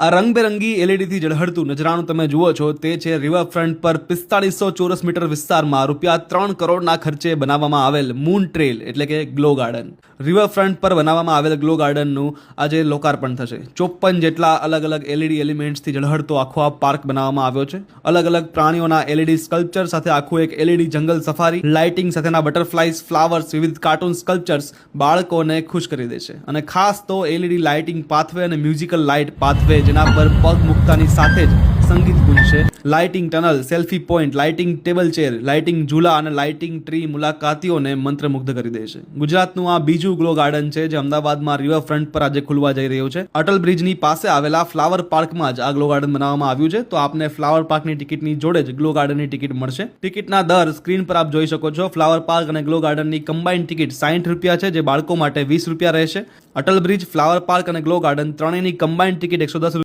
આ રંગબેરંગી એલઈડીથી ઝળહળતું નજરાણું તમે જુઓ છો તે છે રિવરફ્રન્ટ પર 4500 ચોરસ મીટર વિસ્તારમાં ₹3 કરોડના ખર્ચે બનાવવામાં આવેલ મૂન ટ્રેલ એટલે કે ગ્લો ગાર્ડન. રિવરફ્રન્ટ પર બનાવવામાં આવેલ ગ્લો ગાર્ડનનું આજે લોકાર્પણ થશે. 54 જેટલા અલગ અલગ એલઈડી એલિમેન્ટ્સથી ઝળહળતો આખો આ પાર્ક બનાવવામાં આવ્યો છે. અલગ અલગ પ્રાણીઓના એલઈડી સ્કલ્પચર સાથે આખું એક એલઈડી જંગલ સફારી, લાઇટિંગ સાથેના બટરફ્લાઇઝ, ફ્લાવર્સ, વિવિધ કાર્ટૂન સ્કલ્પચર્સ બાળકોને ખુશ કરી દેશે. અને ખાસ તો એલઈડી લાઇટિંગ પાથવે અને મ્યુઝિકલ લાઇટ પાથવે જેના પર પગ મૂકતાની સાથે જ સંગીત ગુંજશે. Lighting tunnel, selfie point, lighting table chair, lighting ઝૂલા અને લાઇટિંગ ટ્રી મુલાકાતીઓને મંત્રમુગ્ધ કરી દેશે. ગુજરાતનું આ બીજું ગ્લો ગાર્ડન છે જે અમદાવાદમાં રિવરફ્રન્ટ પર આજે ખુલવા જઈ રહ્યું છે. અટલ બ્રિજની પાસે આવેલા ફ્લાવર પાર્કમાં જ આ ગ્લો ગાર્ડન બનાવવામાં આવ્યું છે. તો આપને ફ્લાવર પાર્કની ટિકિટની જોડે જ ગ્લો ગાર્ડનની ટિકિટ મળશે. ટિકિટના દર સ્ક્રીન પર આપ જોઈ શકો છો. ફ્લાવર પાર્ક અને ગ્લો ગાર્ડનની કમ્બાઇન્ડ ટિકિટ ₹60 છે, જે બાળકો માટે ₹20 રહેશે. અટલ બ્રિજ, ફ્લાવર પાર્ક અને ગ્લો ગાર્ડન ત્રણેયની કમ્બાઇન્ડ ટિકિટ ₹110